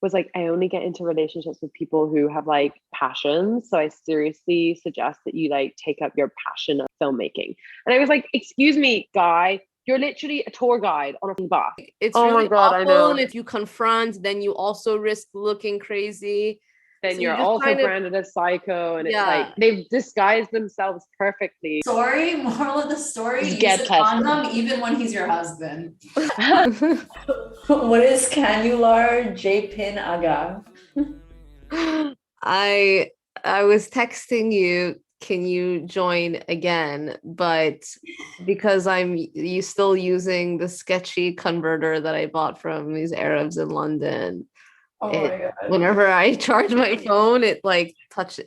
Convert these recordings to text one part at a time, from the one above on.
was like, I only get into relationships with people who have like passions. So I seriously suggest that you like take up your passion of filmmaking. And I was like, excuse me, guy, you're literally a tour guide on a bus. It's Oh really my God, I awful. know. And if you confront, then you also risk looking crazy. Then So you're you just also kind of, branded as psycho, and it's like yeah. they've disguised themselves perfectly. Story, moral of the story, Just use get a tested. condom even when he's your husband. What is Canular J-Pin Aga? I was texting you, can you join again? But because you still using the sketchy converter that I bought from these Arabs in London, Oh my God. whenever I charge my phone, it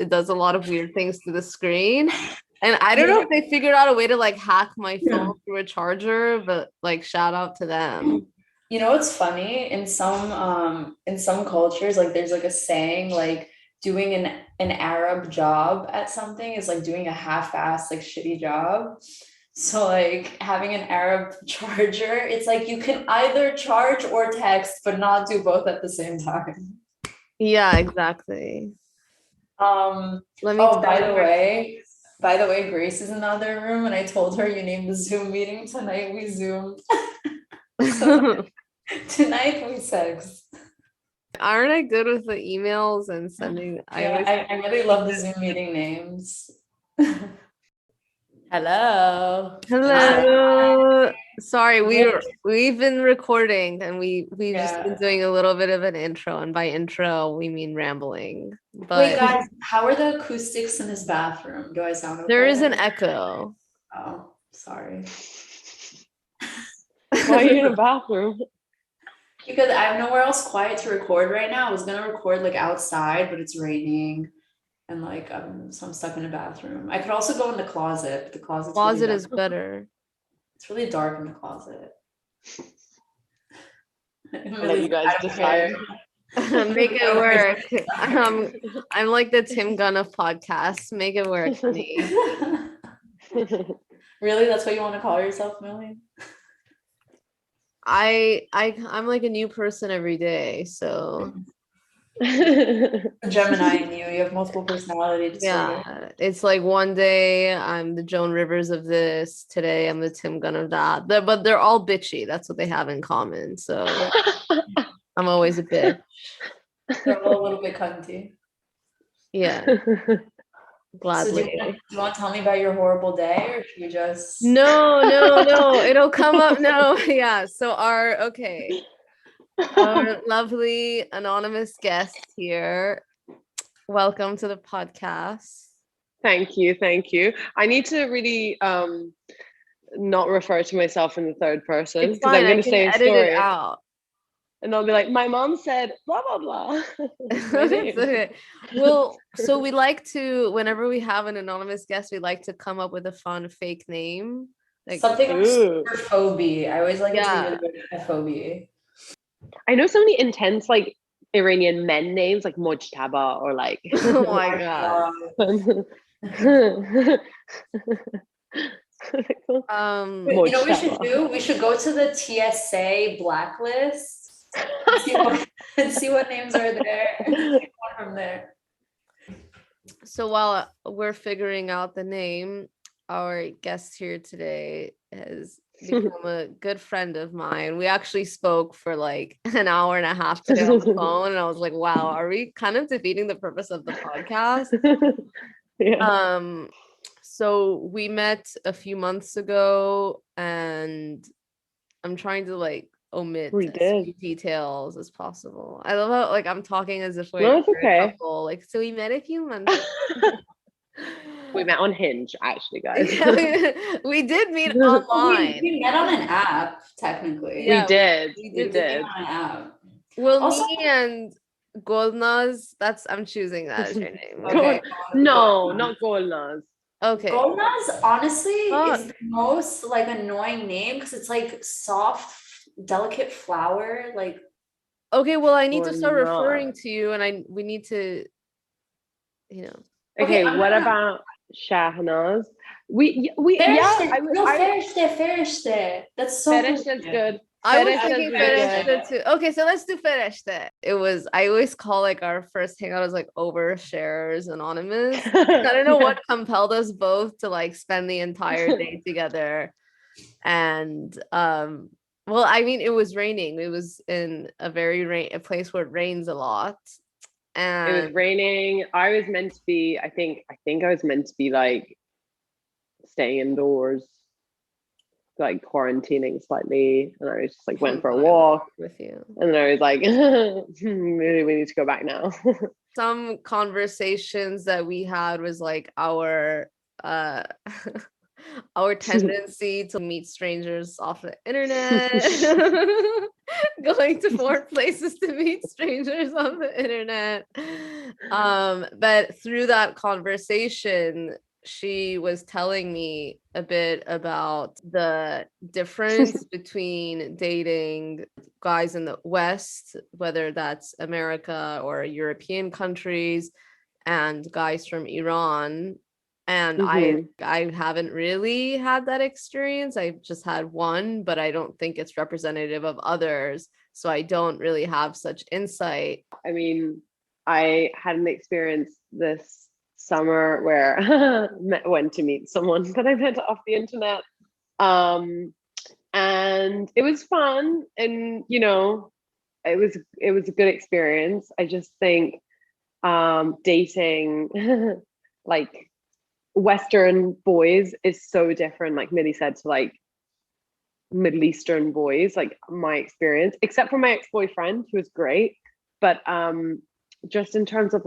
does a lot of weird things to the screen. And I don't know if they figured out a way to like hack my phone through a charger, but like shout out to them. You know what's funny? In some cultures, like there's like a saying like doing an Arab job at something is like doing a half-assed like shitty job. So like having an Arab charger, it's like you can either charge or text, but not do both at the same time. Yeah, exactly. Let me by the way, Grace is in the other room, and I told her you named the Zoom meeting tonight. We Zoomed. So tonight we sex. Aren't I good with the emails and sending? Yeah, I really love the Zoom meeting names. Hello. Sorry, we've been recording and we've just been doing a little bit of an intro, and by intro we mean rambling. But wait, guys, how are the acoustics in his bathroom? Do I sound okay? There is an echo. Oh, sorry. Why are you in a bathroom? Because I have nowhere else quiet to record right now. I was gonna record like outside, but it's raining. And like so I'm stuck in a bathroom. I could also go in the closet, but the closet is better. It's really dark in the closet. I'll let you guys decide. Make it work. I'm like the Tim Gunn of podcasts. Make it work, honey. Really? That's what you want to call yourself, Millie? I'm like a new person every day, so Gemini in you have multiple personality disorder. Yeah, it's like one day I'm the Joan Rivers of this, today I'm the Tim Gunn of that. But they're all bitchy. That's what they have in common. So I'm always a bitch. They're all a little bit cunty. Yeah. Gladly. So do you want to tell me about your horrible day, or should we just No, it'll come up. No, yeah. So our lovely anonymous guest here. Welcome to the podcast. Thank you. I need to really not refer to myself in the third person because I'm going to say a story. It out. And I'll be like, my mom said blah blah blah. Okay. Well, so we like to, whenever we have an anonymous guest, we like to come up with a fun fake name. Like something like super phobia. I always like it to be really good at phobia. I know so many intense like Iranian men names like Mojtaba or like oh my god. You know what we should do? We should go to the TSA blacklist and see what names are there. Take one from there. So while we're figuring out the name, our guest here today has become a good friend of mine. We actually spoke for like an hour and a half today on the phone, and I was like, wow, are we kind of defeating the purpose of the podcast? Yeah. So we met a few months ago, and I'm trying to like omit as few details as possible. I love how like I'm talking as if we're a couple. Like, so we met a few months ago. We met on Hinge, actually, guys. we did meet online. We met on an app, technically. Yeah, we did. Meet on an app. Well, also, me and Golnaz, I'm choosing that as your name. Okay. No, not Golnaz. Okay. Golnaz, honestly, is the most like annoying name because it's like soft, delicate flower. Like, okay, well, I need to start referring to you, and we need to, you know. Okay, what about Shahnaz? Ferishte. That's so Ferishte is good. I was Fetish is thinking really fetish good. too. Okay, so let's do fetish then. I always call like our first hangout as like overshares anonymous. I don't know what compelled us both to like spend the entire day together. And well, I mean, it was raining. It was in a place where it rains a lot. It was And raining. I was meant to be, I think I was meant to be like staying indoors, like quarantining slightly. And I was just like went for a walk. with you. And then I was like, maybe we need to go back now. Some conversations that we had was like our our tendency to meet strangers off the internet, going to foreign places to meet strangers on the internet. But through that conversation, she was telling me a bit about the difference between dating guys in the West, whether that's America or European countries, and guys from Iran. And I haven't really had that experience. I've just had one, but I don't think it's representative of others. So I don't really have such insight. I mean, I had an experience this summer where went to meet someone that I met off the internet. And it was fun, and it was a good experience. I just think dating like Western boys is so different, like Millie said, to like Middle Eastern boys, like my experience, except for my ex-boyfriend, who was great. But just in terms of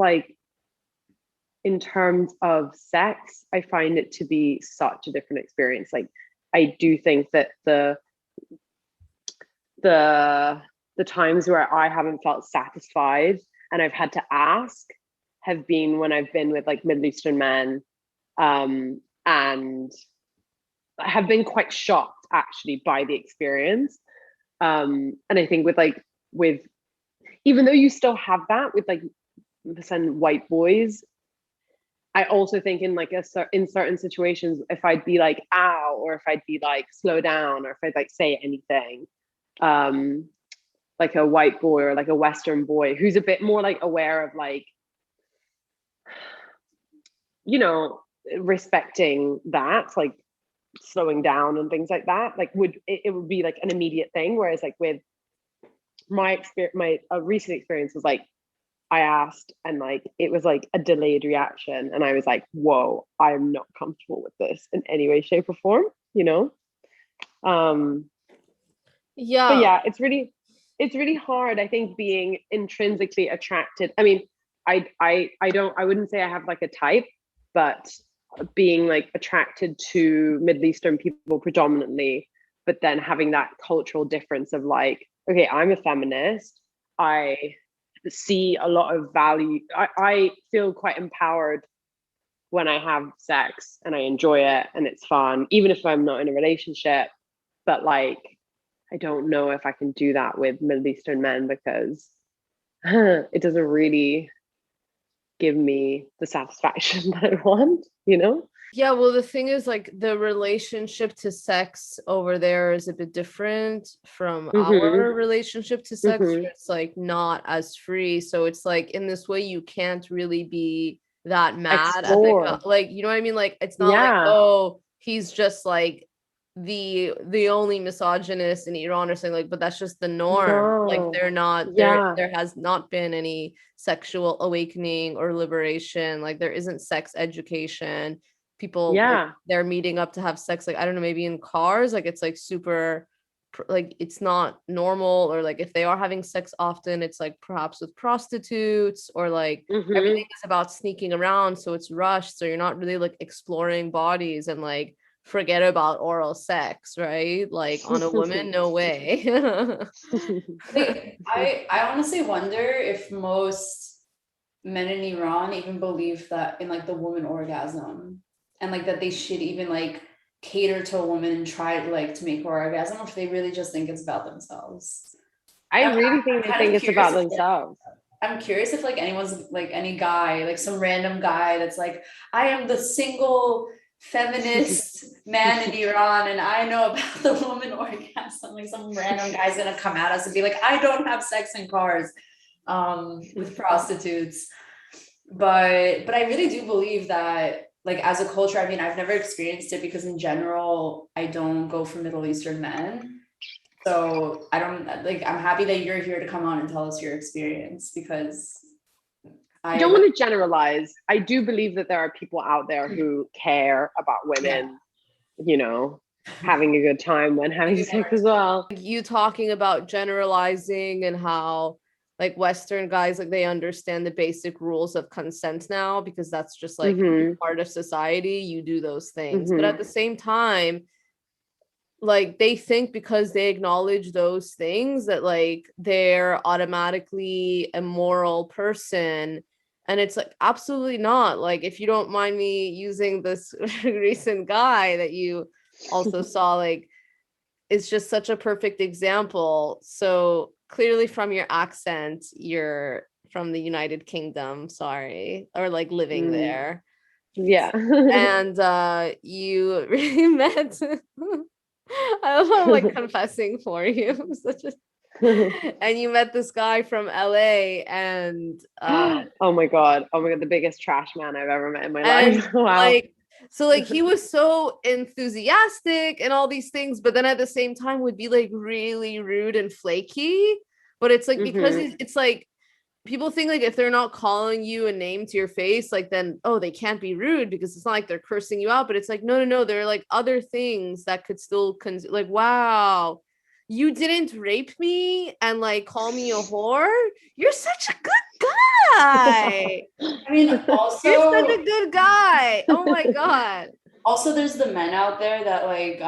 sex, I find it to be such a different experience. Like I do think that the times where I haven't felt satisfied and I've had to ask have been when I've been with like Middle Eastern men, and I have been quite shocked actually by the experience. And I think with even though you still have that with like some white boys, I also think in in certain situations, if I'd be like ow, or if I'd be like slow down, or if I'd like say anything, like a white boy or like a Western boy who's a bit more like aware of like, respecting that, like slowing down and things like that, like it would be like an immediate thing. Whereas like with my experience, my recent experience was like I asked and like it was like a delayed reaction, and I was like, whoa, I'm not comfortable with this in any way, shape, or form, Yeah. But yeah, it's really hard, I think, being intrinsically attracted. I mean, I wouldn't say I have like a type, but being like attracted to Middle Eastern people predominantly, but then having that cultural difference of like, okay, I'm a feminist. I see a lot of value. I feel quite empowered when I have sex and I enjoy it and it's fun, even if I'm not in a relationship. But like, I don't know if I can do that with Middle Eastern men because it doesn't really give me the satisfaction that I want, Yeah, well, the thing is, like, the relationship to sex over there is a bit different from our relationship to sex. Where it's like not as free. So it's like in this way, you can't really be that mad at the like, you know what I mean? Like, it's not like, oh, he's just like the only misogynist in Iran or something, like, but that's just the norm. Like they're not there has not been any sexual awakening or liberation. Like there isn't sex education. People like, they're meeting up to have sex, like I don't know, maybe in cars, like it's like super like it's not normal, or like if they are having sex often, it's like perhaps with prostitutes, or like everything is about sneaking around, so it's rushed, so you're not really like exploring bodies, and like forget about oral sex, right? Like on a woman, no way. I honestly wonder if most men in Iran even believe that in like the woman orgasm, and like that they should even like cater to a woman and try like to make her orgasm, or if they really just think it's about themselves. I really think they think it's about themselves. I'm curious if like anyone's like any guy, like some random guy that's like, I am the single feminist man in Iran, and I know about the woman orgasm. Like some random guy's gonna come at us and be like, I don't have sex in cars with prostitutes. But I really do believe that, like, as a culture, I mean, I've never experienced it because in general, I don't go for Middle Eastern men. So I don't like, I'm happy that you're here to come on and tell us your experience, because I don't want to generalize. I do believe that there are people out there who care about women, you know, having a good time when having sex as well. You talking about generalizing and how like Western guys, like they understand the basic rules of consent now, because that's just like part of society. You do those things. But at the same time, like they think because they acknowledge those things that like they're automatically a moral person. And it's like, absolutely not. Like, if you don't mind me using this recent guy that you also saw, like, it's just such a perfect example. So clearly from your accent, you're from the United Kingdom, sorry, or like living there. Yeah. And you really met, I love how I'm like confessing for you. Such a and you met this guy from LA, and oh my god, the biggest trash man I've ever met in my life. Wow. Like, so like he was so enthusiastic and all these things, but then at the same time would be like really rude and flaky. But it's like because it's like people think like if they're not calling you a name to your face, like then they can't be rude because it's not like they're cursing you out. But it's like no, there are like other things that could still like, wow, you didn't rape me and like call me a whore. You're such a good guy. I mean, also you're such a good guy. Oh my god. Also, there's the men out there that like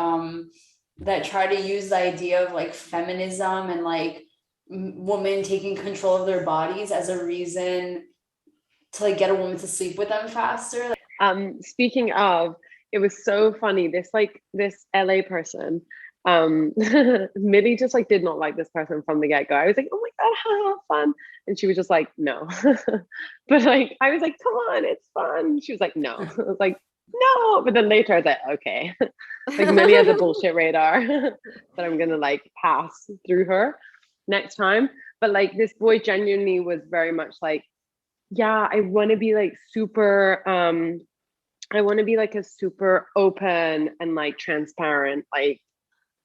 that try to use the idea of like feminism and like women taking control of their bodies as a reason to like get a woman to sleep with them faster. Speaking of, it was so funny. This LA person, Millie just like did not like this person from the get-go. I was like, oh my god, how fun. And she was just like, no. But like I was like, come on, it's fun. She was like, no. I was like, no. But then later I was like, okay. Like Millie has a bullshit radar that I'm gonna like pass through her next time. But like this boy genuinely was very much like, yeah, I want to be like super I want to be like a super open and like transparent like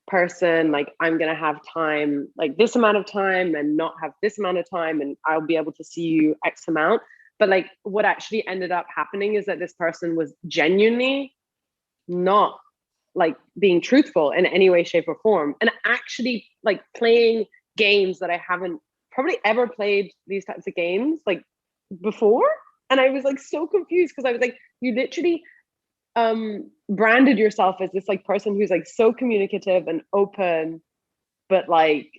person. Like I'm gonna have time, like this amount of time, and not have this amount of time, and I'll be able to see you X amount. But like what actually ended up happening is that this person was genuinely not like being truthful in any way, shape, or form, and actually like playing games that I haven't probably ever played these types of games like before. And I was like so confused because I was like, you literally branded yourself as this like person who's like so communicative and open, but like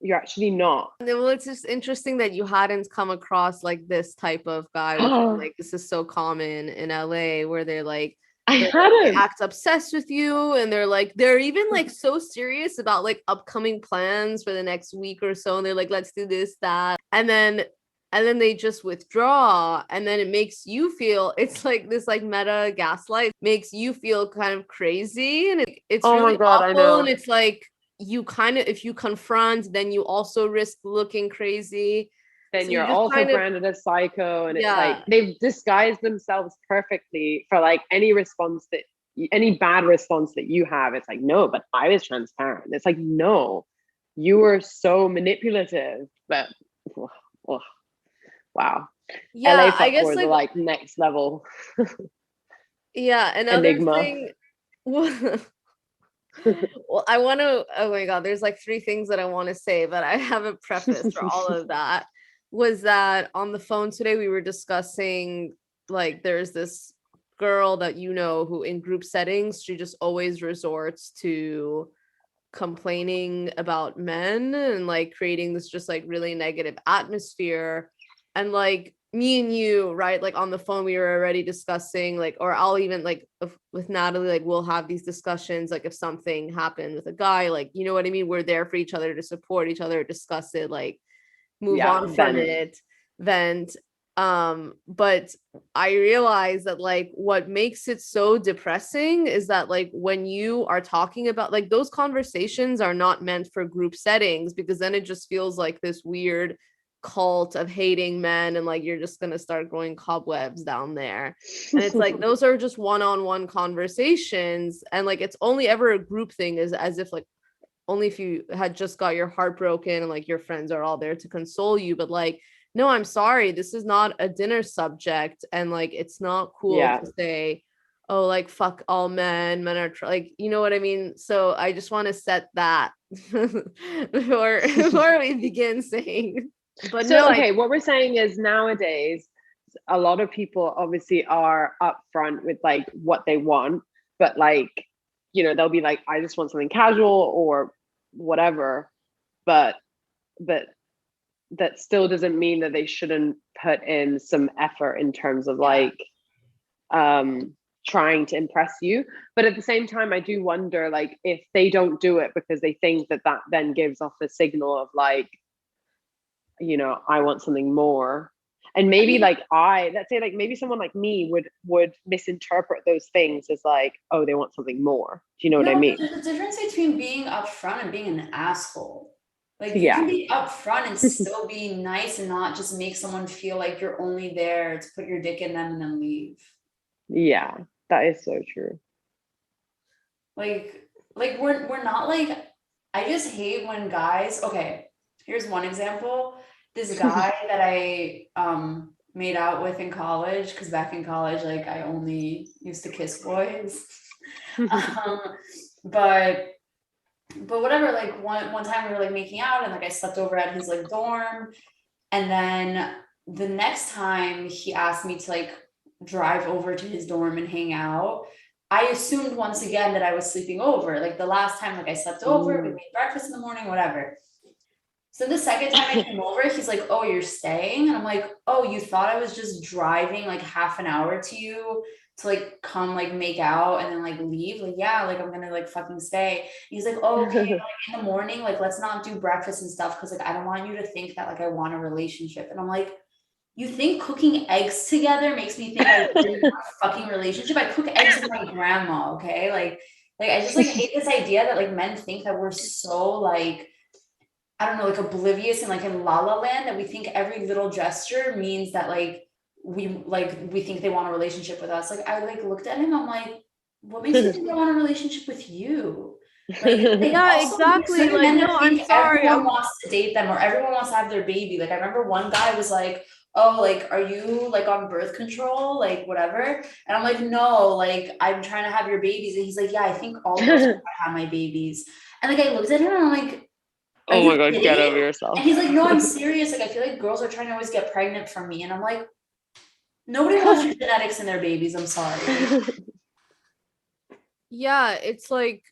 you're actually not. Well, it's just interesting that you hadn't come across like this type of guy, which like this is so common in LA, where they're like they act obsessed with you, and they're even like so serious about like upcoming plans for the next week or so, and they're like, let's do this, that, and then they just withdraw, and then it makes you feel, it's like this like meta gaslight, makes you feel kind of crazy, and it's really awful. I know. And it's like you kind of, if you confront, then you also risk looking crazy. Then so you're also branded as psycho, and it's like they've disguised themselves perfectly for like any bad response that you have. It's like, no, but I was transparent. It's like, no, you were so manipulative. But wow. Yeah, LA I guess like next level. Yeah, another enigma. Thing. Well, I want to, oh my god, there's like 3 things that I want to say, but I have a preface for all of that. Was that on the phone today we were discussing, like, there's this girl that who in group settings, she just always resorts to complaining about men and like creating this just like really negative atmosphere. And like me and you, right, like on the phone we were already discussing, like, or I'll even like with Natalie, like we'll have these discussions, like if something happened with a guy, like, you know what I mean, we're there for each other to support each other, discuss it, like move on from it, vent. But I realize that like what makes it so depressing is that like when you are talking about like those conversations are not meant for group settings, because then it just feels like this weird cult of hating men, and like you're just going to start growing cobwebs down there. And it's like those are just one-on-one conversations, and like it's only ever a group thing, is as if like only if you had just got your heart broken and like your friends are all there to console you. But like, no, I'm sorry, this is not a dinner subject, and like it's not cool to say, oh, like fuck all men, men are like, you know what I mean? So I just want to set that before we begin saying. But so no, okay, what we're saying is nowadays a lot of people obviously are upfront with like what they want, but like, you know, they'll be like, I just want something casual or whatever, but that still doesn't mean that they shouldn't put in some effort in terms of like trying to impress you. But at the same time, I do wonder like if they don't do it because they think that then gives off a signal of like, you know, I want something more. And maybe like let's say like maybe someone like me would misinterpret those things as like, oh, they want something more. Do you know what I mean? There's a difference between being upfront and being an asshole. Like you can be upfront and still be nice and not just make someone feel like you're only there to put your dick in them and then leave. Yeah, that is so true. Like we're not like, I just hate when guys, okay, here's one example. This guy that I made out with in college, because back in college, like I only used to kiss boys. But whatever, like one time we were like making out and like I slept over at his like dorm, and then the next time he asked me to like drive over to his dorm and hang out, I assumed once again that I was sleeping over. Like the last time, like I slept over, we made breakfast in the morning, whatever. So the second time I came over, he's like, oh, you're staying? And I'm like, oh, you thought I was just driving like half an hour to you to like come like make out and then like leave? Like, yeah, like I'm gonna like fucking stay. He's like, oh, okay, like in the morning, like let's not do breakfast and stuff because like I don't want you to think that like I want a relationship. And I'm like, you think cooking eggs together makes me think I really want a fucking relationship? I cook eggs with my grandma, okay? Like I just like hate this idea that like men think that we're so like, I don't know, like oblivious and like in La La Land, that we think every little gesture means that like we think they want a relationship with us. Like I like looked at him, I'm like, what makes you think I want a relationship with you? Like yeah, exactly. Like, no, I'm sorry. Everyone wants to date them or everyone wants to have their baby. Like I remember one guy was like, oh, like, are you like on birth control? Like whatever. And I'm like, no, like I'm trying to have your babies. And he's like, yeah, I think all girls want to have my babies. And like I looked at him and I'm like, oh my God, get over yourself. And he's like, no, I'm serious. Like, I feel like girls are trying to always get pregnant from me. And I'm like, nobody wants your genetics in their babies. I'm sorry. Yeah, it's like,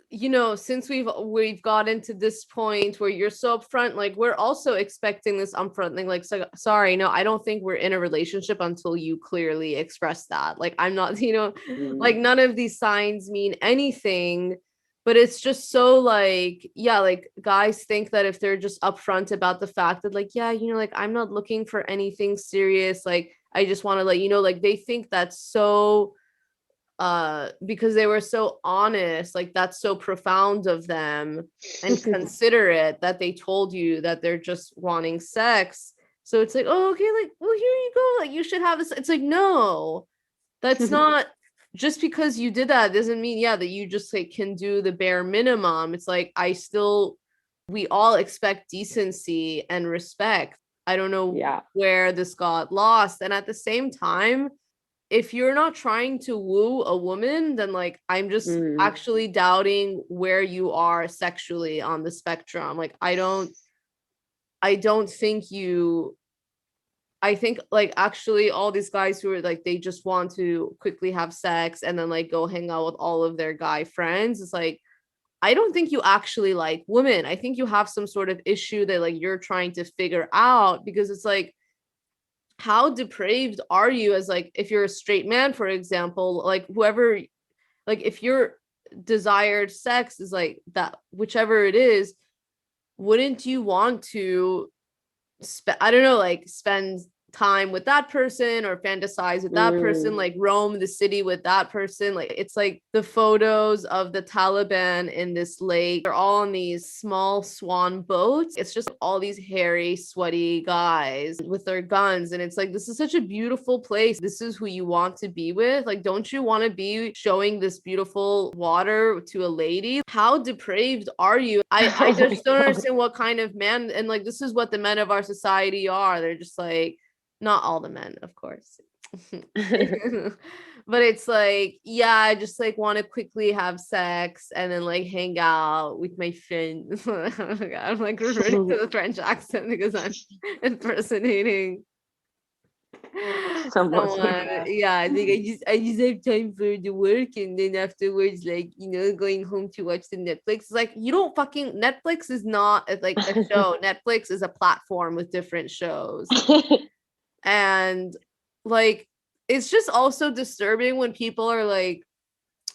you know, since we've gotten to this point where you're so upfront, like we're also expecting this upfront thing. Like, so, sorry, no, I don't think we're in a relationship until you clearly express that. Like, I'm not, you know, like none of these signs mean anything. But it's just so like, yeah, like guys think that if they're just upfront about the fact that like, yeah, you know, like I'm not looking for anything serious. Like, I just want to let you know, like they think that's so, because they were so honest, like that's so profound of them and considerate that they told you that they're just wanting sex. So it's like, oh, okay, like, well, here you go. Like, you should have this. It's like, no, that's not. Just because you did that doesn't mean, yeah, that you just like can do the bare minimum. It's like, we all expect decency and respect. I don't know where this got lost. And at the same time, if you're not trying to woo a woman, then like, I'm just actually doubting where you are sexually on the spectrum. Like, I don't think I think like actually all these guys who are like, they just want to quickly have sex and then like go hang out with all of their guy friends. It's like, I don't think you actually like women. I think you have some sort of issue that like you're trying to figure out, because it's like, how depraved are you as like, if you're a straight man, for example, like whoever, like if your desired sex is like that, whichever it is, wouldn't you want to I don't know, like spend time with that person or fantasize with that person, like roam the city with that person. Like it's like the photos of the Taliban in this lake, they're all on these small swan boats. It's just all these hairy, sweaty guys with their guns. And it's like, this is such a beautiful place. This is who you want to be with. Like, don't you want to be showing this beautiful water to a lady? How depraved are you? I just don't understand what kind of man, and like this is what the men of our society are. They're just like, not all the men, of course. But it's like, yeah, I just like want to quickly have sex and then like hang out with my friends. Oh my God, I'm like reverting to the French accent because I'm impersonating someone. Yeah, I think I just have time for the work, and then afterwards, like, you know, going home to watch the Netflix. Like, you don't fucking, Netflix is not like a show. Netflix is a platform with different shows. And like, it's just also disturbing when people are like,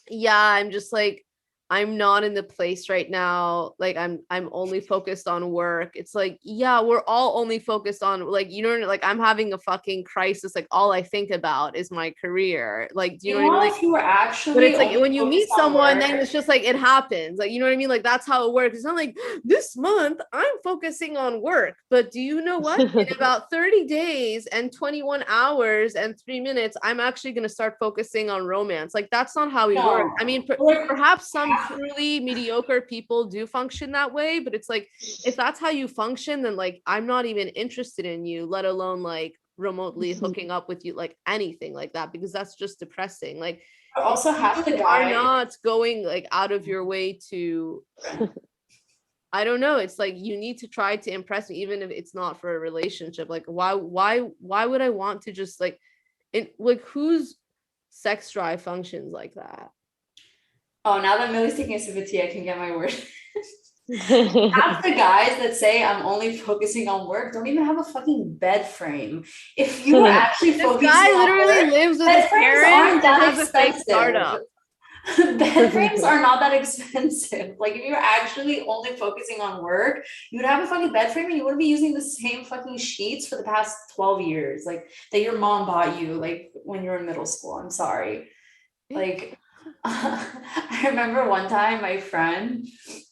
yeah, I'm just like, I'm not in the place right now. Like I'm only focused on work. It's like, yeah, we're all only focused on, like, you know, like I'm having a fucking crisis. Like all I think about is my career. Like, do you know what I mean? Like, if you were actually, but it's like when you meet someone, then it's just like it happens. Like, you know what I mean? Like that's how it works. It's not like this month I'm focusing on work. But do you know what? In about 30 days and 21 hours and 3 minutes, I'm actually going to start focusing on romance. Like that's not how we work. I mean, perhaps some truly mediocre people do function that way, but it's like, if that's how you function, then like I'm not even interested in you, let alone like remotely hooking up with you, like anything like that, because that's just depressing. Like also half the guys are not going like out of your way to I don't know, it's like you need to try to impress me even if it's not for a relationship. Like why would I want to just like like whose sex drive functions like that? Oh, now that Millie's taking a sip of tea, I can get my word. Half the guys that say I'm only focusing on work don't even have a fucking bed frame. If you were actually focusing guy on literally work, lives with bed his frames parents aren't that and has a fake expensive. startup. Bed frames are not that expensive. Like if you were actually only focusing on work, you would have a fucking bed frame and you wouldn't be using the same fucking sheets for the past 12 years, like that your mom bought you, like when you were in middle school. I'm sorry. Like I remember one time my friend,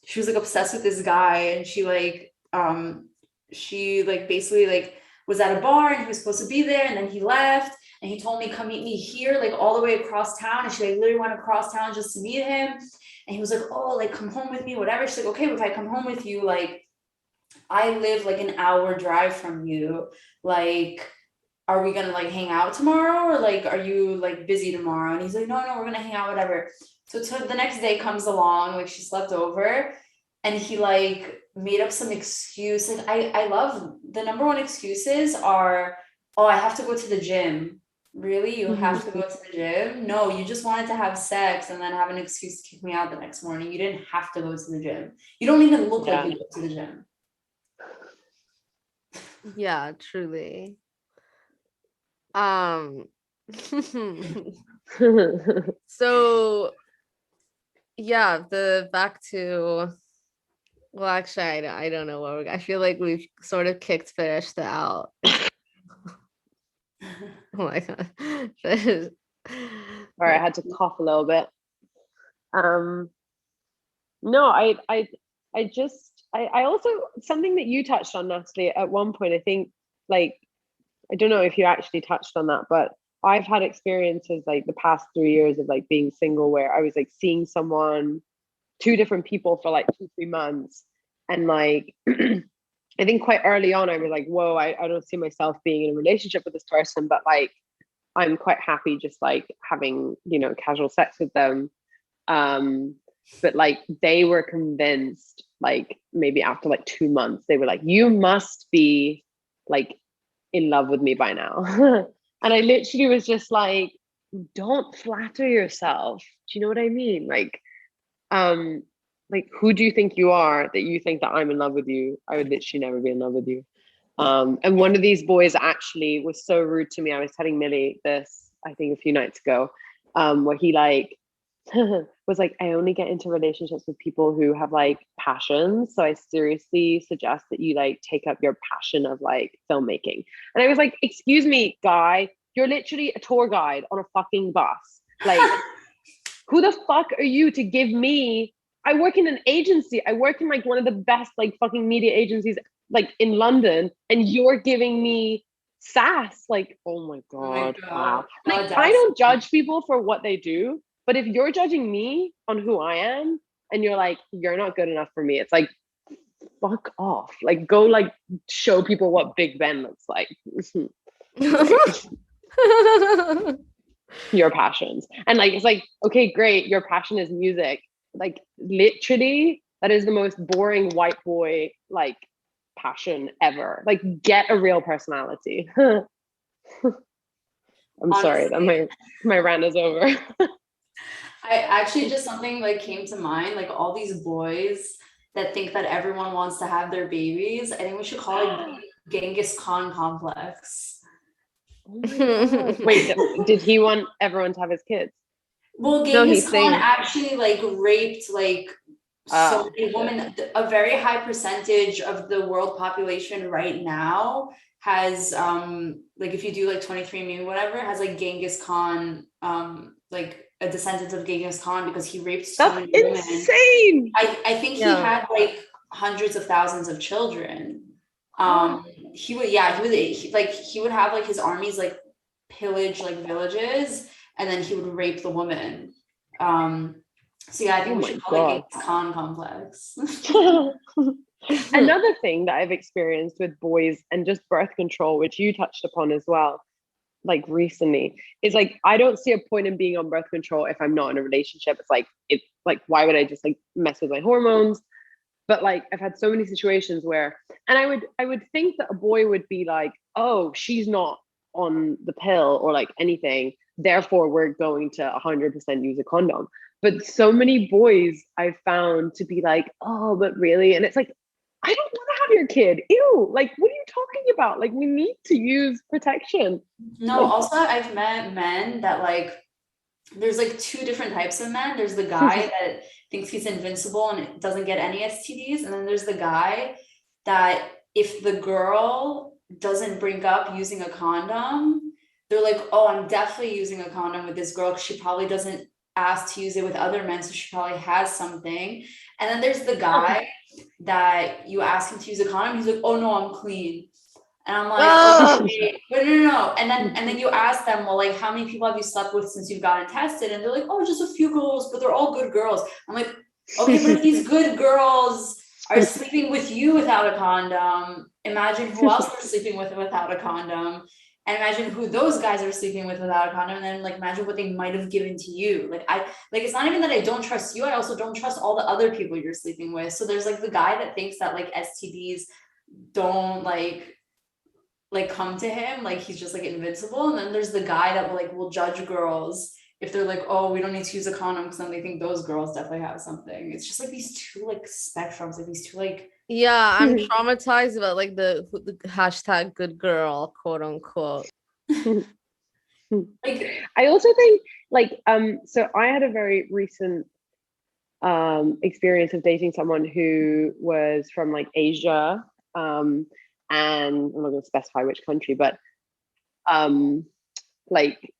she was like obsessed with this guy, and she basically like was at a bar and he was supposed to be there, and then he left and he told me, come meet me here, like all the way across town. And she like literally went across town just to meet him. And he was like, oh, like come home with me, whatever. She's like, okay, but if I come home with you, like I live like an hour drive from you, like are we gonna like hang out tomorrow, or like are you like busy tomorrow? And he's like, no, we're gonna hang out, whatever. So the next day comes along, like she slept over, and he like made up some excuse. Like I love the number one excuses are, oh, I have to go to the gym. Really? You have to go to the gym? No, you just wanted to have sex and then have an excuse to kick me out the next morning. You didn't have to go to the gym. You don't even look like you go to the gym. Yeah, truly. So yeah, the back to, well, actually I don't know what I feel like we've sort of kicked Farishta out. Oh my God. Sorry, I had to cough a little bit. No, I also, something that you touched on, Natalie, at one point, I think, like, I don't know if you actually touched on that, but I've had experiences like the past 3 years of like being single where I was like seeing someone, two different people for like 2-3 months. And like, I think quite early on, I was like, whoa, I don't see myself being in a relationship with this person, but like, I'm quite happy just like having, you know, casual sex with them. But like, they were convinced, like maybe after like 2 months, they were like, you must be like in love with me by now. And I literally was just like, don't flatter yourself. Do you know what I mean? Like who do you think you are that you think that I'm in love with you? I would literally never be in love with you. And one of these boys actually was so rude to me. I was telling Millie this, I think a few nights ago, where he like was like, I only get into relationships with people who have like passions. So I seriously suggest that you like take up your passion of like filmmaking. And I was like, excuse me, guy, you're literally a tour guide on a fucking bus. Like, who the fuck are you to give me? I work in an agency. I work in like one of the best like fucking media agencies like in London, and you're giving me sass. Like, oh my god, wow. Like, I don't judge people for what they do, but if you're judging me on who I am and you're like, you're not good enough for me, it's like, fuck off. Like, go like show people what Big Ben looks like. Your passions. And like, it's like, okay, great, your passion is music. Like, literally, that is the most boring white boy like passion ever. Like, get a real personality. I'm sorry that my rant is over. I actually, just something like came to mind, like all these boys that think that everyone wants to have their babies. I think we should call it Genghis Khan complex. Oh wait, did he want everyone to have his kids? Well, Genghis Khan actually like raped like so many women. A very high percentage of the world population right now has like, if you do like 23andMe whatever, has like Genghis Khan like a descendant of Genghis Khan, because he raped so many women. Insane. I think he had like hundreds of thousands of children. He would have like his armies like pillage like villages, and then he would rape the woman. So yeah, I think we should call it Genghis Khan complex. Another thing that I've experienced with boys and just birth control, which you touched upon as well, like recently, is like, I don't see a point in being on birth control if I'm not in a relationship. It's like why would I just like mess with my hormones? But like, I've had so many situations where, and I would think that a boy would be like, oh, she's not on the pill or like anything, therefore we're going to 100% use a condom. But so many boys I've found to be like, oh, but really? And it's like, I don't want to have your kid. Ew, like, what are you talking about? Like, we need to use protection. No, like, also I've met men that like, there's like two different types of men. There's the guy that thinks he's invincible and doesn't get any STDs. And then there's the guy that if the girl doesn't bring up using a condom, they're like, oh, I'm definitely using a condom with this girl because she probably doesn't ask to use it with other men, so she probably has something. And then there's the guy that you ask him to use a condom, he's like, oh no, I'm clean. And I'm like, okay, but no. And then you ask them, well, like, how many people have you slept with since you've gotten tested? And they're like, oh, just a few girls, but they're all good girls. I'm like, okay, but if these good girls are sleeping with you without a condom, imagine who else they're sleeping with without a condom. And imagine who those guys are sleeping with without a condom. And then like, imagine what they might have given to you. It's not even that I don't trust you. I also don't trust all the other people you're sleeping with. So there's like the guy that thinks that like STDs don't like come to him, like he's just like invincible. And then there's the guy that will judge girls if they're like, oh, we don't need to use a condom because then they think those girls definitely have something. It's just like these two like spectrums, like these two like. Yeah, I'm traumatized about like the hashtag good girl, quote unquote. Like, I also think like so I had a very recent experience of dating someone who was from like Asia, and I'm not going to specify which country, but like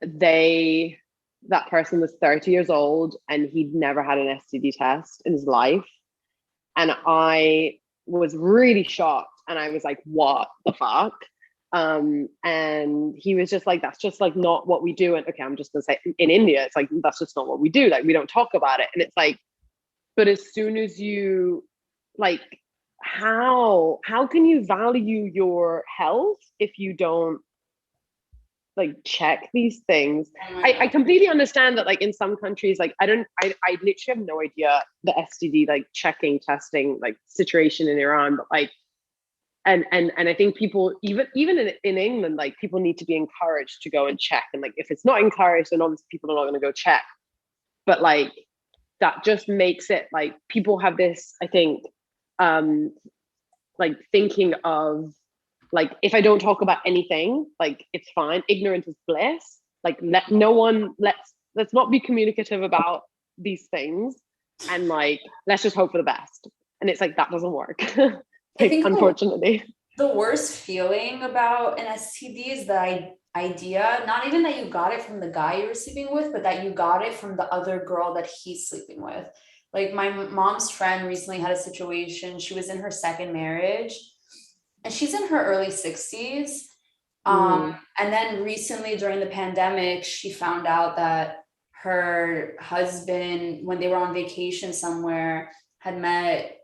that person was 30 years old and he'd never had an STD test in his life. And I was really shocked. And I was like, what the fuck? And he was just like, that's just like not what we do. And okay, I'm just gonna say in India, it's like, that's just not what we do. Like, we don't talk about it. And it's like, but as soon as you like, how can you value your health if you don't like check these things? I completely understand that like in some countries, like I literally have no idea the STD like checking, testing like situation in Iran, but like and I think people even in England, like people need to be encouraged to go and check. And like if it's not encouraged, then obviously people are not going to go check. But like that just makes it like people have this, I think, like thinking of like, if I don't talk about anything, like it's fine. Ignorance is bliss. Like no one lets let's not be communicative about these things, and like let's just hope for the best. And it's like that doesn't work. I think unfortunately. The worst feeling about an STD is the idea, not even that you got it from the guy you were sleeping with, but that you got it from the other girl that he's sleeping with. Like my mom's friend recently had a situation. She was in her second marriage and she's in her early 60s. And then recently during the pandemic, she found out that her husband, when they were on vacation somewhere, had met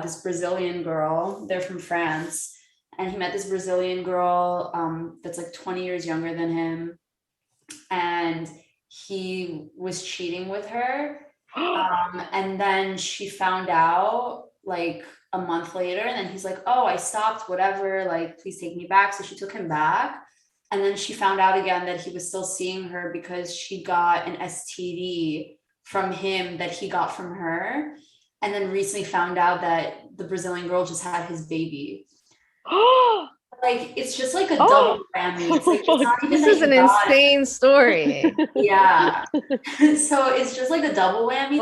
this Brazilian girl. They're from France. And he met this Brazilian girl that's like 20 years younger than him. And he was cheating with her. And then she found out like a month later. And then he's like, oh, I stopped, whatever. Like, please take me back. So she took him back. And then she found out again that he was still seeing her because she got an STD from him that he got from her. And then recently found out that the Brazilian girl just had his baby. Like it's just like a double whammy. It's like, it's not even this is an insane story. Yeah. So it's just like a double whammy.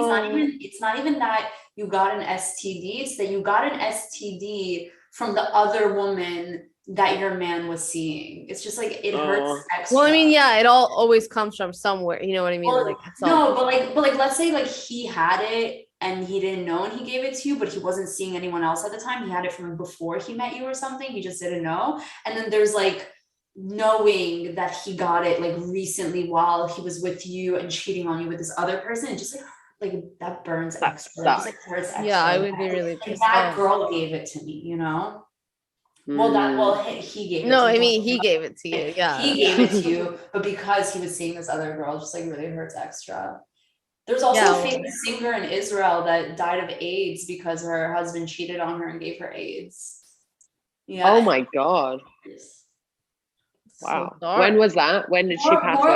It's not even that you got an STD, it's that you got an STD from the other woman that your man was seeing. It's just like it hurts extra. Well, I mean, yeah, it all always comes from somewhere. You know what I mean? Well, like it's no, but like let's say like he had it and he didn't know and he gave it to you, but he wasn't seeing anyone else at the time. He had it from before he met you or something. He just didn't know. And then there's like knowing that he got it like recently while he was with you and cheating on you with this other person. And just like that burns extra. Just like hurts extra. Yeah, I would be really pissed. That girl gave it to me, you know? Well, he gave it no, to me. I mean, he gave it to you. Yeah. He gave it to you, but because he was seeing this other girl, just like really hurts extra. There's also a famous singer in Israel that died of AIDS because her husband cheated on her and gave her AIDS. Yeah. Oh my God. Wow. So when was that? When did she pass away?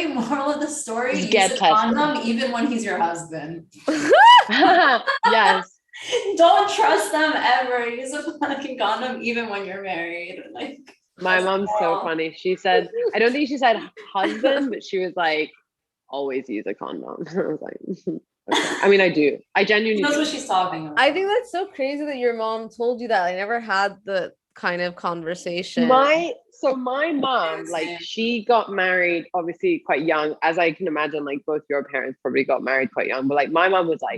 Moral of the story, use a condom even when he's your husband. Yes. Don't trust them ever. Use a fucking condom even when you're married. Like my mom's so funny. She said, I don't think she said husband, but she was like, always use a condom. I was like, okay. I mean, I do. I genuinely knows what she's talking about. I think that's so crazy that your mom told you that. I never had the kind of conversation. My mom, like, she got married obviously quite young, as I can imagine. Like both your parents probably got married quite young, but like my mom was like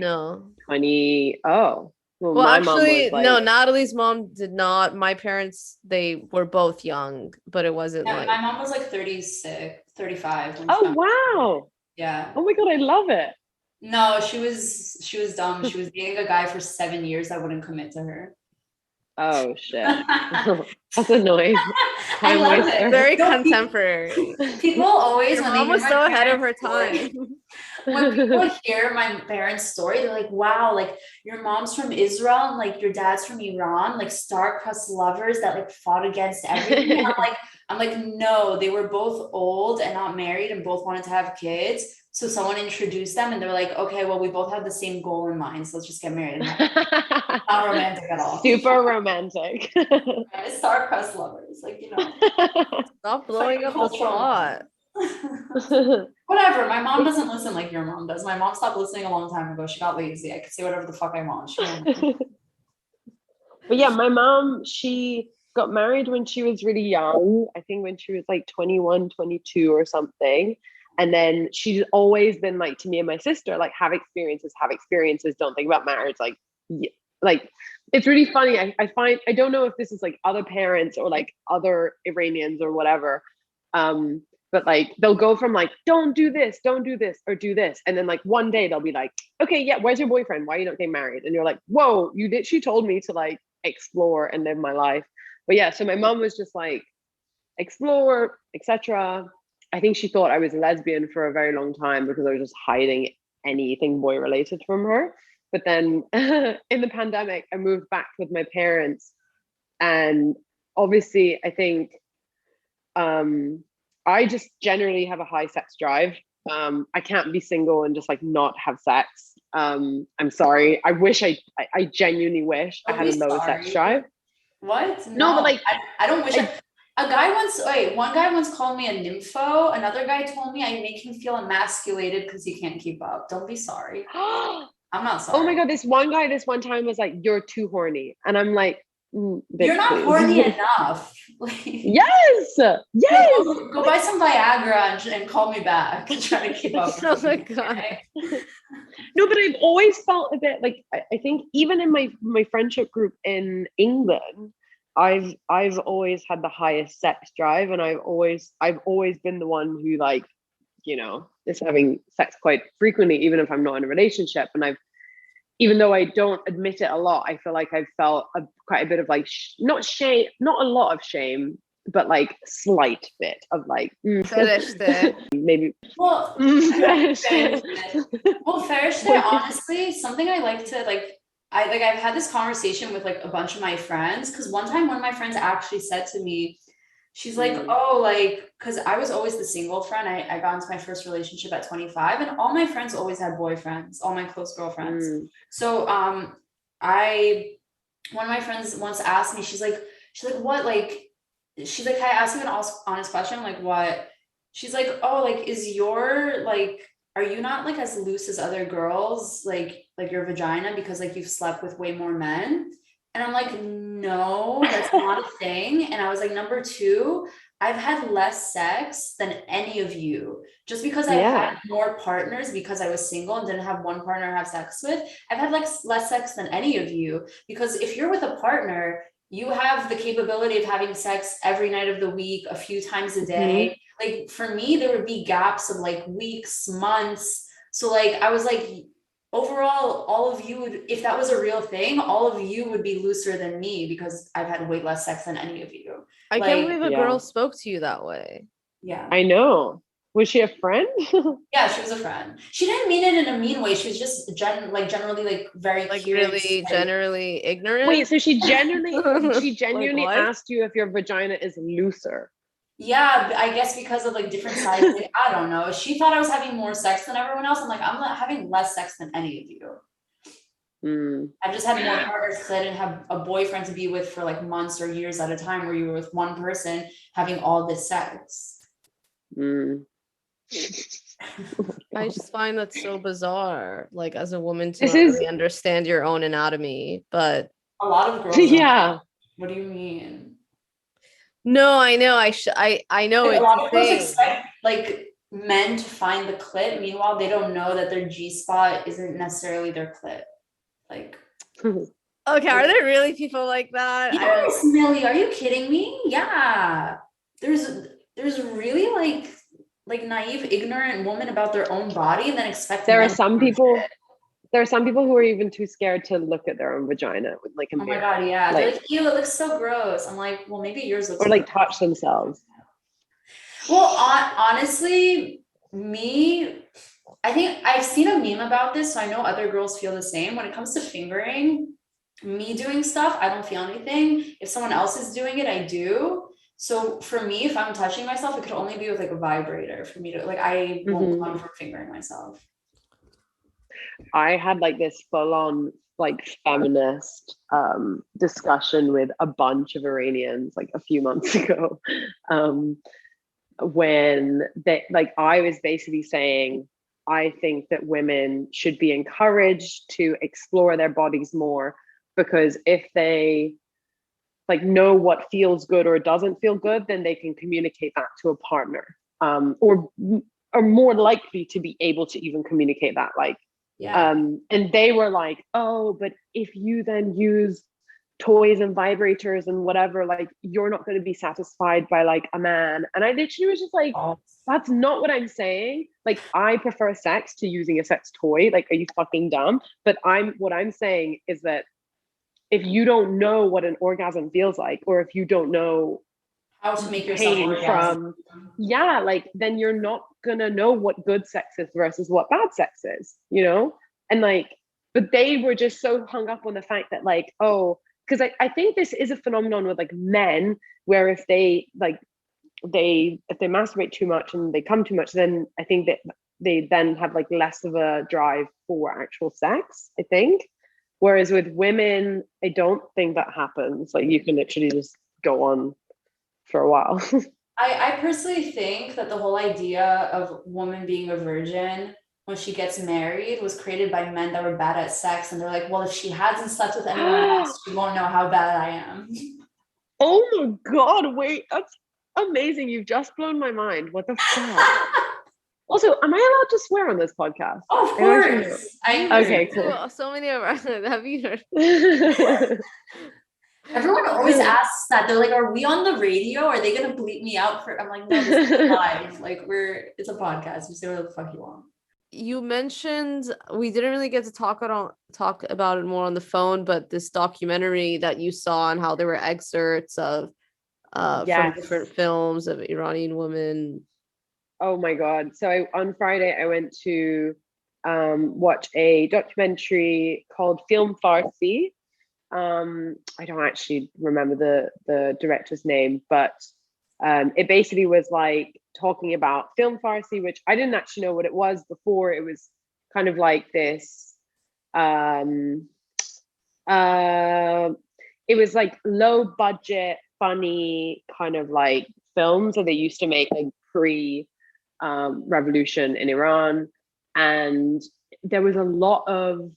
20. Oh, well actually, no, Natalie's mom did not. My parents, they were both young, but it wasn't like my mom was like 36, 35. Oh wow. Yeah. Oh my God, I love it. No, she was dumb. She was dating a guy for 7 years that wouldn't commit to her. Oh shit. That's annoying. I love it. Very contemporary. People always Your mom was so ahead of her time. When people hear my parents' story, they're like, wow, like your mom's from Israel and like your dad's from Iran, like star-crossed lovers that like fought against everything. I'm like, no, they were both old and not married and both wanted to have kids. So someone introduced them and they're like, okay, well, we both have the same goal in mind. So let's just get married. Not romantic at all. Super romantic. Star-crossed lovers, like, you know. Stop blowing up the spot. Whatever. My mom doesn't listen like your mom does. My mom stopped listening a long time ago. She got lazy. I could say whatever the fuck I want. But yeah, my mom, she got married when she was really young. I think when she was like 21, 22 or something. And then she's always been like to me and my sister, like have experiences, don't think about marriage. Like it's really funny. I find, I don't know if this is like other parents or like other Iranians or whatever. But like they'll go from like, don't do this, or do this. And then like one day they'll be like, okay, yeah, where's your boyfriend? Why are you not getting married? And you're like, whoa, she told me to like explore and live my life. But yeah, so my mom was just like, explore, etc. I think she thought I was a lesbian for a very long time because I was just hiding anything boy related from her. But then in the pandemic, I moved back with my parents. And obviously, I think I just generally have a high sex drive. I can't be single and just like not have sex. I'm sorry. I wish I genuinely wish I had a low sex drive. What? No, but like I don't wish one guy once called me a nympho. Another guy told me I make him feel emasculated because he can't keep up. Don't be sorry. I'm not sorry. Oh my God, this one guy this one time was like, "You're too horny," and I'm like, "You're not please. horny enough." Yes, yes. Go buy some Viagra and call me back. Try to keep up. Oh my God. Okay? No, but I've always felt a bit like I think even in my friendship group in England, I've always had the highest sex drive, and I've always been the one who, like, you know, is having sex quite frequently, even if I'm not in a relationship. And even though I don't admit it a lot, I feel like I've felt quite a bit of like not shame, not a lot of shame, but like slight bit of like Fetish there. maybe. Well, Fetish. fetish there, honestly, something I like to like. I've had this conversation with like a bunch of my friends, because one time one of my friends actually said to me, she's like, oh, like, because I was always the single friend. I got into my first relationship at 25, and all my friends always had boyfriends, all my close girlfriends. So one of my friends once asked me, she's like, what, like, she's like, I asked you an honest question, like, what? She's like, oh, like, are you not like as loose as other girls, like your vagina, because like you've slept with way more men? And I'm like, no, that's not a thing. And I was like, number two, I've had less sex than any of you. Just because I had more partners because I was single and didn't have one partner to have sex with, I've had like less sex than any of you. Because if you're with a partner, you have the capability of having sex every night of the week, a few times a day. Like for me, there would be gaps of like weeks, months. So like, I was like, overall, all of you would, if that was a real thing, all of you would be looser than me because I've had way less sex than any of you. I can't believe a girl spoke to you that way. Yeah. I know. Was she a friend? Yeah, she was a friend. She didn't mean it in a mean way. She was just generally like very like curious, really generally ignorant. Wait, so she genuinely Like, asked you if your vagina is looser? Yeah, I guess because of like different sizes. Like, I don't know. She thought I was having more sex than everyone else. I'm like, I'm not having less sex than any of you. I've just had more partners because I didn't have a boyfriend to be with for like months or years at a time, where you were with one person having all this sex. I just find that so bizarre, like as a woman, to not really understand your own anatomy. But a lot of girls yeah. What do you mean? No, I know. I know like, it's a lot of girls expect like men to find the clit. Meanwhile, they don't know that their G-spot isn't necessarily their clit. Like, okay, are there really people like that? Yes, Millie, are you kidding me? Yeah, there's really like naive, ignorant women about their own body, and then expect there are some people who are even too scared to look at their own vagina with like a mirror. Oh my God, yeah. They're like, ew, it looks so gross. I'm like, well, maybe yours looks or like gross. touch themselves. Well, honestly, I think I've seen a meme about this, so I know other girls feel the same. When it comes to fingering, me doing stuff, I don't feel anything. If someone else is doing it, I do. So for me, if I'm touching myself, it could only be with like a vibrator for me to like, I won't come from fingering myself. I had like this full-on like feminist discussion with a bunch of Iranians like a few months ago, when they like I was basically saying I think that women should be encouraged to explore their bodies more, because if they like know what feels good or doesn't feel good, then they can communicate that to a partner, or are more likely to be able to even communicate that. Like, and they were like, oh, but if you then use toys and vibrators and whatever, like you're not going to be satisfied by like a man. And I literally was just like, that's not what I'm saying. Like, I prefer sex to using a sex toy. Like, are you fucking dumb? But what I'm saying is that if you don't know what an orgasm feels like, or if you don't know how to make yourself orgasm, like then you're not gonna know what good sex is versus what bad sex is, you know? And like, but they were just so hung up on the fact that like, oh, because I think this is a phenomenon with like men, where if they masturbate too much and they come too much, then I think that they then have like less of a drive for actual sex, I think. Whereas with women, I don't think that happens. Like, you can literally just go on for a while. I personally think that the whole idea of woman being a virgin when she gets married was created by men that were bad at sex, and they're like, well, if she hasn't slept with anyone else, she won't know how bad I am. Oh my God, wait, that's amazing. You've just blown my mind. What the fuck? Also, am I allowed to swear on this podcast? Of course. Okay, cool. So many of our have you heard? Everyone always asks that. They're like, are we on the radio? Are they gonna bleep me out for? I'm like, no, this is live. Like, it's a podcast. You say whatever the fuck you want. You mentioned we didn't really get to talk about it more on the phone, but this documentary that you saw and how there were excerpts of from different films of Iranian women. Oh my God. So on Friday, I went to watch a documentary called Film Farsi. I don't actually remember the director's name, but it basically was like talking about Film Farsi, which I didn't actually know what it was before. It was kind of like this, it was like low budget, funny kind of like films that they used to make like pre revolution in Iran. And there was a lot of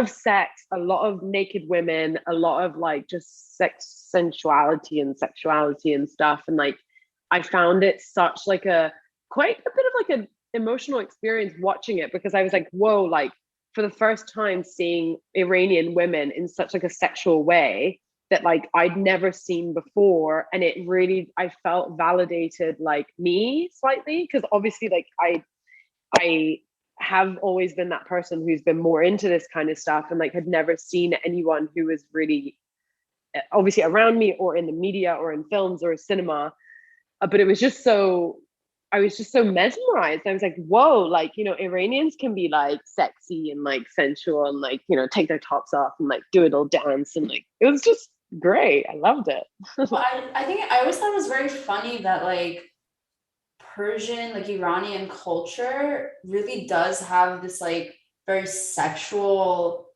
sex, a lot of naked women, a lot of like just sensuality and sexuality and stuff. And like I found it such like quite a bit of like an emotional experience watching it, because I was like, whoa, like for the first time seeing Iranian women in such like a sexual way that like I'd never seen before. And it really, I felt validated like me slightly, because obviously like I have always been that person who's been more into this kind of stuff and like had never seen anyone who was really obviously around me or in the media or in films or cinema. But it was just so, I was just so mesmerized. I was like, whoa, like, you know, Iranians can be like sexy and like sensual and like, you know, take their tops off and like do a little dance. And like, it was just great. I loved it. Well, I think I always thought it was very funny that like Persian, like Iranian culture really does have this like very sexual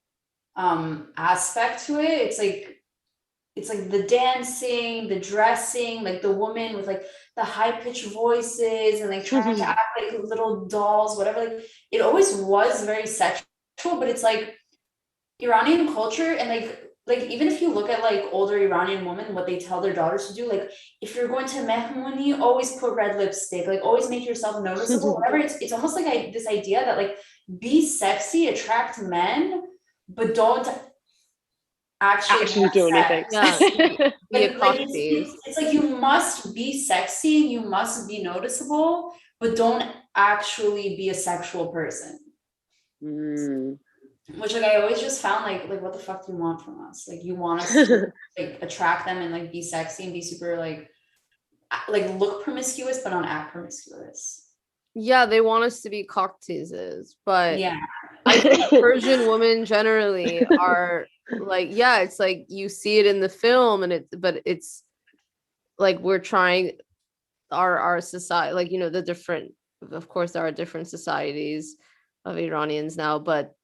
aspect to it. It's like the dancing, the dressing, like the woman with like the high-pitched voices and like trying to act like little dolls, whatever. Like it always was very sexual, but it's like Iranian culture and like even if you look at like older Iranian women, what they tell their daughters to do, like if you're going to mehmoni, always put red lipstick, like always make yourself noticeable, whatever. It's almost like this idea that like be sexy, attract men, but don't actually do anything. Yeah. It's like you must be sexy, you must be noticeable, but don't actually be a sexual person. Which like I always just found like what the fuck do you want from us? Like you want us to like attract them and like be sexy and be super like look promiscuous but not act promiscuous. Yeah, they want us to be cock teases, but yeah, I think Persian women generally are like, yeah, it's like you see it in the film and it's like we're trying our society, like, you know, the different, of course there are different societies of Iranians now, but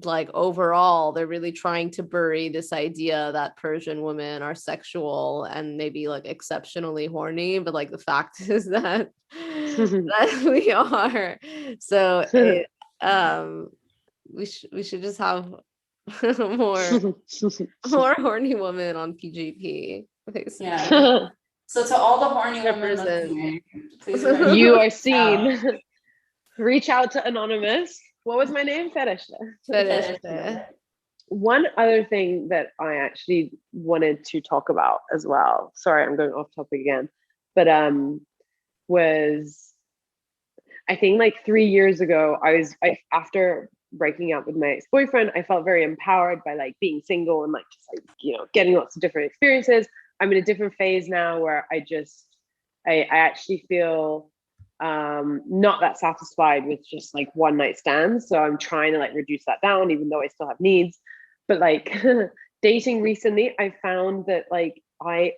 like overall they're really trying to bury this idea that Persian women are sexual and maybe like exceptionally horny, but like the fact is that that we are. So it, we should just have more horny women on PGP. Yeah. So to all the horny women listening, please you are seen. Reach out to Anonymous. What was my name? Fetish. One other thing that I actually wanted to talk about as well, sorry, I'm going off topic again, but was I think like 3 years ago, after breaking up with my ex-boyfriend, I felt very empowered by like being single and like just like, you know, getting lots of different experiences. I'm in a different phase now where I actually feel not that satisfied with just like one night stands. So I'm trying to like reduce that down, even though I still have needs. But like dating recently, I found that like I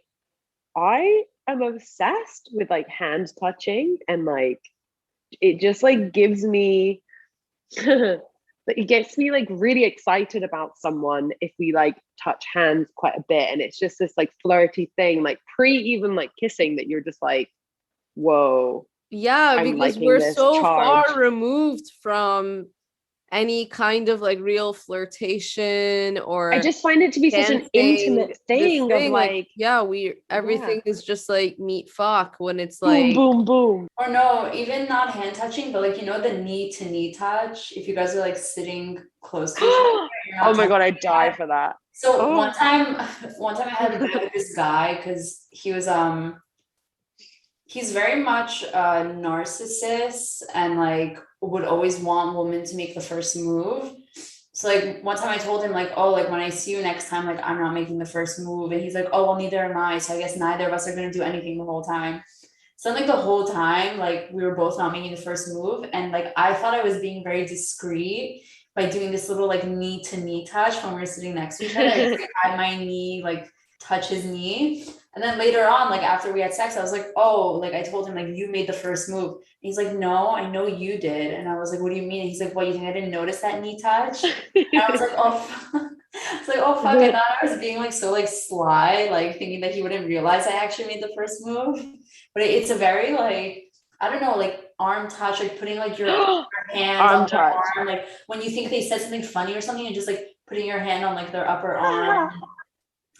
am obsessed with like hand touching, and like it just like gives me But it gets me like really excited about someone if we like touch hands quite a bit, and it's just this like flirty thing, like even like kissing, that you're just like, whoa. Yeah, I'm because liking we're this so charge. far removed from any kind of like real flirtation or I just find it to be such an intimate thing of like, everything is just like meet fuck when it's boom, like boom, boom. Or no, even not hand touching, but like, you know, the knee to knee touch. If you guys are like sitting close to each other, you're not Oh my God, I touching die that. for that. So Oh. one time I had met with this guy because he was he's very much a narcissist and like would always want women to make the first move. So like one time I told him like, oh, like when I see you next time, like I'm not making the first move. And he's like, oh, well, neither am I. So I guess neither of us are going to do anything the whole time. So like the whole time, like we were both not making the first move. And like, I thought I was being very discreet by doing this little like knee to knee touch when we were sitting next to each other. I just like, had my knee, like touch his knee. And then later on, like after we had sex, I was like, oh, like I told him like you made the first move. And he's like, no, I know you did. And I was like, what do you mean? And he's like, what, you think I didn't notice that knee touch? And I was like, oh, it's like, oh fuck, I thought I was being like so like sly, like thinking that he wouldn't realize I actually made the first move. But it's a very like, I don't know, like arm touch, like putting like your hand Arm on their touch. arm, like when you think they said something funny or something, and just like putting your hand on like their upper arm.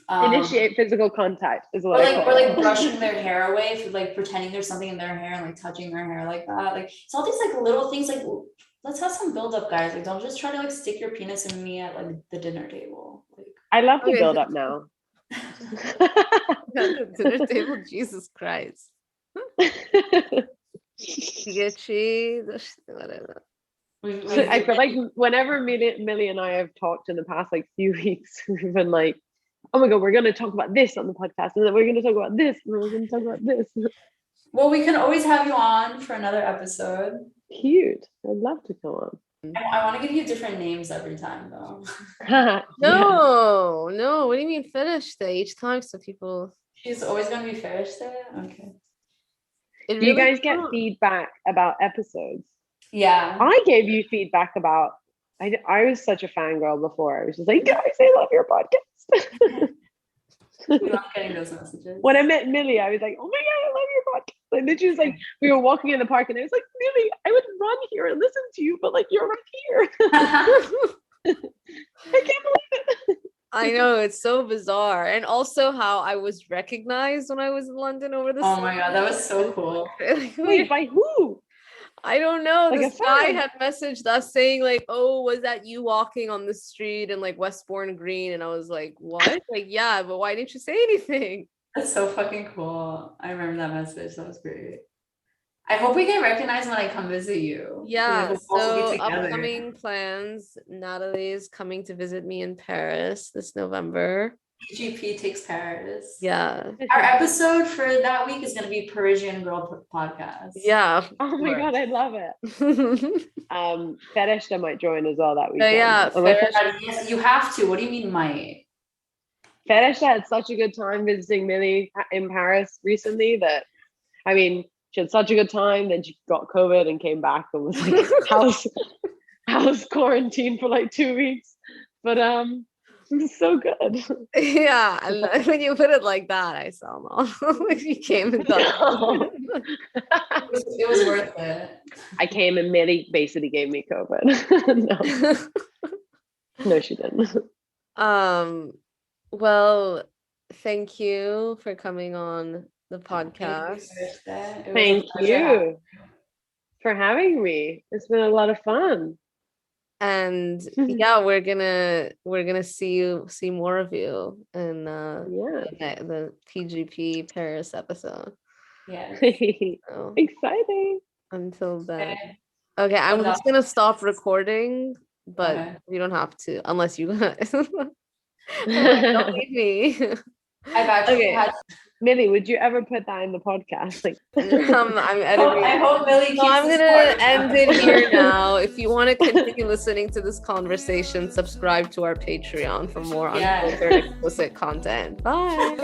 Initiate physical contact is what or like brushing their hair away, for like pretending there's something in their hair and like touching their hair like that. Like it's all these like little things. Like let's have some build up, guys. Like don't just try to like stick your penis in me at like the dinner table. Like I love the build up now. the dinner table, Jesus Christ. Whatever. I feel like whenever Millie and I have talked in the past like few weeks, we've been like, oh my God, we're going to talk about this on the podcast, and then we're going to talk about this, and then we're going to talk about this. Well, we can always have you on for another episode. Cute. I'd love to come on. I want to give you different names every time, though. No. What do you mean fetish day each time? So people. She's always going to be fetish day? Okay. Do you guys get feedback about episodes? Yeah. I gave you feedback about, I was such a fangirl before. I was just like, guys, I love your podcast. We love getting those messages. When I met Millie, I was like, oh my God, I love your podcast. And then she was like, we were walking in the park and I was like, Millie, I would run here and listen to you, but like, you're right here. I can't believe it. I know, it's so bizarre. And also how I was recognized when I was in London over the Oh my God, that was so cool. Wait, by who? I don't know. Like this guy had messaged us saying like, oh, was that you walking on the street in like Westbourne Green? And I was like, what? Like, yeah, but why didn't you say anything? That's so fucking cool. I remember that message. That was great. I hope we get recognized when I come visit you. Yeah, We'll so be together. upcoming plans. Natalie is coming to visit me in Paris this November. PGP takes Paris. Yeah. Our episode for that week is going to be Parisian Girl Podcast. Yeah. Oh my God, I love it. Fetish, I might join as well that weekend. Yeah, yes, you have to. What do you mean might? Fetish had such a good time visiting Millie in Paris recently that, I mean, she had such a good time, then she got COVID and came back and was like house quarantine for like 2 weeks. But it was so good. Yeah, and when you put it like that, I saw them all. Like you came and got it was worth it. I came and Millie basically gave me COVID. No, she didn't. Well, thank you for coming on the podcast. Thank you for having me. It's been a lot of fun. And yeah, we're gonna see more of you in the PGP Paris episode. Yeah. So, exciting. Until then. Okay, I'm just gonna stop recording, but you don't have to unless you guys. Don't leave me. I've actually had. Millie, would you ever put that in the podcast? Like, I'm editing. I hope Millie keeps. So I'm gonna end it here now. If you want to continue listening to this conversation, subscribe to our Patreon for more unfiltered, explicit content. Bye.